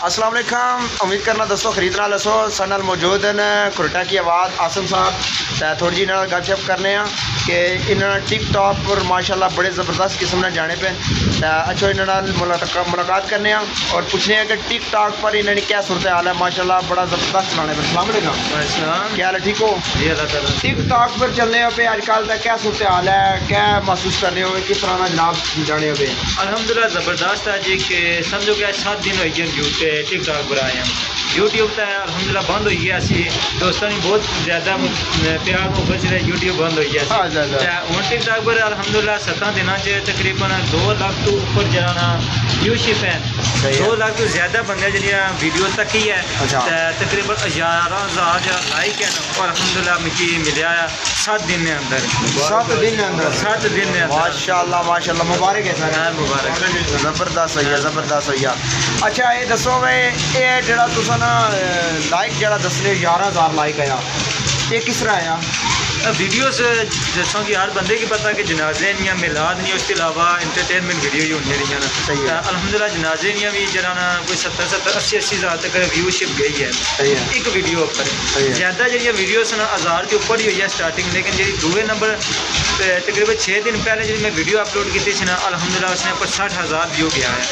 अस्सलाम वालेकुम। उम्मीद करना दोस्तों खरीदना लसो सनल मौजूद हैं खुरटा की आवाज़ आसम साहब थोड़ी जी इन्होंने गपशप करने कि इन्होंने टिकटॉक पर माशाल्लाह बड़े ज़बरदस्त किस्म ने जाने पे अच्छा इन्होंने मुलाकात करने और पूछने कि टिकटॉक पर इन्होंने क्या सूरत हाल है। माशाल्लाह बड़ा ज़बरदस्त चलाने पर। अस्सलाम वालेकुम, क्या हाल है, ठीक हो? टिकटॉक पर चलने पे आजकल का क्या सूरत हाल है, क्या महसूस कर रहे हो, किस तरह जनाब जाने पे? अल्हम्दुलिल्लाह ज़बरदस्त है जी कि समझो कि 7 दिन हो गए टिकटॉक पर आए हैं। यूट्यूब तो अल्हम्दुलिल्लाह बंद हो गया सी दोस्तों ने बहुत ज़्यादा प्यार मुहब्बत से यूट्यूब बंद हो गया हूँ टिकटॉक पर अल्हम्दुलिल्लाह 7 दिनों से तकरीबन 2 लाख तो ऊपर जरा व्यूशिप है। 2 लाख तो ज़्यादा बंदे जी वीडियो तक ही है। तकरीबन 11,000 लाइक है और अल्हम्दुलिल्लाह मुझे मिले 7 दिन के अंदर। 7 दिन के अंदर 7 दिन के अंदर माशाल्लाह माशाल्लाह मुबारक है सर। मुबारक ज़बरदस्त हो गया, ज़बरदस्त हो गया। अच्छा ये दसो भाई ये जरा तुसा ना लाइक जरा दसने 11,000 लाइक आया, ये किस तरह आया? वीडियोस जैसा कि हर बंदे की पता कि जनाजे नहीं मिलाद नहीं, उसके अलावा इंटरटेनमेंट वीडियो ही होनी रही ना। सही है। अल्हम्दुलिल्लाह जनाजे नहीं भी जरा ना कोई 70-70 80-80 हज़ार तक व्यूशिप गई है एक वीडियो पर। ज़्यादा जी वीडियोस ना 1000 के ऊपर ही हुई है स्टार्टिंग, लेकिन जी दूसरे नंबर तकरीबन 6 दिन पहले जी मैं वीडियो अपलोड की थी ना अल्हम्दुलिल्लाह उसने पर 60,000 व्यू गया है।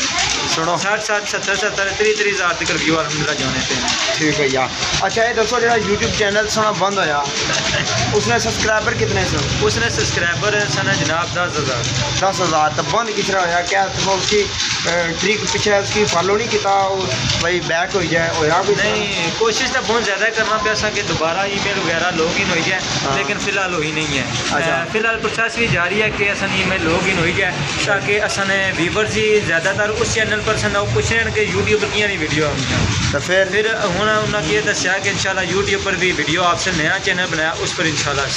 सुनो 60-60 70-70 30-30 हज़ार तक व्यू अल्हम्दुलिल्लाह जाने पे। ठीक है यार। अच्छा ये दसो जो यूट्यूब चैनल सुना बंद होया उसने सब्सक्राइबर कितने सन? उसने सब्सक्राइबर सन जनाब 10,000 तो बंद किस तरह होया? क्या तो उसकी ट्रिक पीछे उसकी फॉलो नहीं किया भाई बैक हो जाए होया कुछ? नहीं कोशिश तो बहुत ज़्यादा करना पे असा कि दोबारा ईमेल वगैरह लॉग इन हो जाए लेकिन फ़िलहाल हो ही नहीं है। अच्छा। फिलहाल प्रोसेस भी जारी है कि असन ईमेल लॉग इन हो जाए ताकि असन व्यूवर्स ही ज़्यादातर उस चैनल पर सन पूछ रहे हैं कि यूट्यूब पर नहीं वीडियो तो फिर हूँ उन्होंने ये दसिया कि इंशाल्लाह यूट्यूब पर भी वीडियो आपसे नया चैनल बनाया उस पर इंशाल्लाह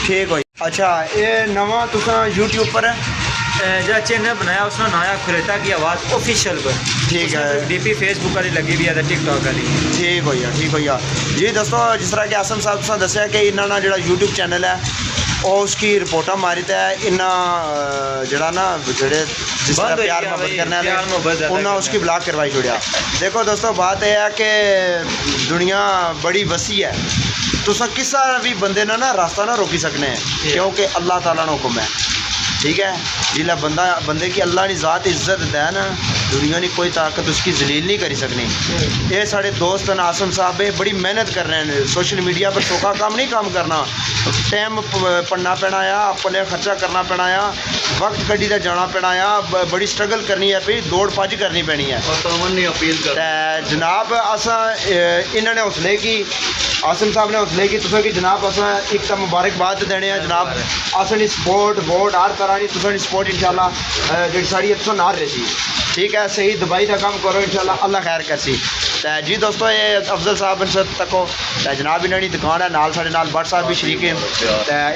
ठीक हो। अच्छा ये नवा तुसा यूट्यूब पर जो चैनल बनाया उसने नया खुरेटा की आवाज़ ऑफिशियल पर। ठीक है। डीपी फेसबुक वाली लगी हुई है टिकटॉक वाली। ठीक हो गया, ठीक हो गया जी। दोस्तों जिस तरह के आसम साहब तुसा दसिया कि इन्होंने जो यूट्यूब चैनल है और उसकी रिपोर्टा मारी तो इन्ना जरा ना जेड़े जिस तरह प्यार मोहब्बत करने वाले उन्हें उसकी ब्लॉक करवाई छोड़िया। देखो दोस्तों बात यह है कि दुनिया बड़ी वसी है, तुसा किसा भी बंदे ना रास्ता ना रोकी सकने हैं क्योंकि अल्लाह ताला ने हुक्म है। ठीक है, जिला बंदा बंदे की अल्लाह ने ज़ात इज्जत है ना दुनिया ने कोई ताकत उसकी जलील नहीं करी सकनी। ये साढ़े दोस्त हैं आसम साहब बड़ी मेहनत कर रहे हैं सोशल मीडिया पर, सौखा काम नहीं काम करना, टाइम पढ़ना पैना आ, अपने खर्चा करना पैना आ, वक्त कड़ी का जाना पैना आ, बड़ी स्ट्रगल करनी है, फिर दौड़ भज करनी पैनी है। अपील कर जनाब असा इन्होंने हौसले की आसम साहब ने हौसले की तुसा कि जनाब असा एक तो मुबारकबाद देने हैं जनाब असन सपोर्ट वोट हर तरह की तुसा सपोर्ट इंशाल्लाह जी साड़ी तुसा नार रही। ठीक है, सही दवाई का काम करो इंशाल्लाह अल्लाह खैर करसी। जी दोस्तों ये अफजल साहब तको जनाब इन्होंने दुकान है नाल साढ़े नाल बट साहब भी शरीक है।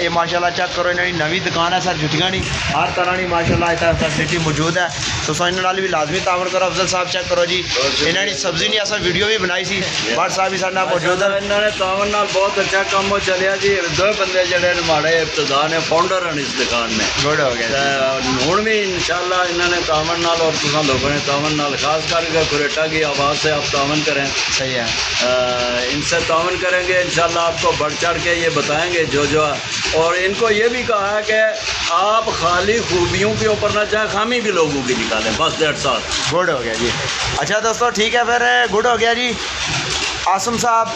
ये माशाल्लाह चेक करो इन्होंने नवी दुकान है सर जुतियाँ नहीं हर तरह की माशाल्लाह इतना फैसिलिटी मौजूद है। तो भी लाजमी तावन करो। अफजल साहब चेक करो जी इन्होंने सब्जी नहीं असा वीडियो भी बनाई सी बट साहब भी साढ़े मौजूद है। इन्होंने तावन बहुत अच्छा काम चलिया जी। 2 बंदे जड़े माड़े इब्तदा ने फाउंडर हैं इस दुकान में गुड हो गया हूँ भी इंशाल्लाह इन्होंने तावन और तुम लोगों ने तावन खास करके खुरेटा की आवाज़ से आप तावन करें। सही है, इनसे तावन करेंगे इंशाल्लाह आपको बढ़ चढ़ के ये बताएंगे जो और इनको ये भी कहा है कि आप खाली खूबियों के ऊपर ना चाहे खामी भी लोगों की निकालें बस डेढ़ साल। गुड हो गया जी। अच्छा दोस्तों ठीक है फिर गुड हो गया जी। आसम साहब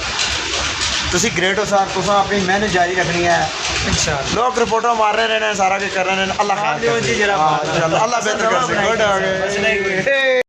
तुसी ग्रेट हो सर, तुसा अपनी मेहनत जारी रखनी है इंशाल्लाह। लोग रिपोर्टर मार रहे हैं सारा कुछ कर रहे हैं अल्लाह खैर करे, अल्लाह बेहतर कर। गुड हो गया।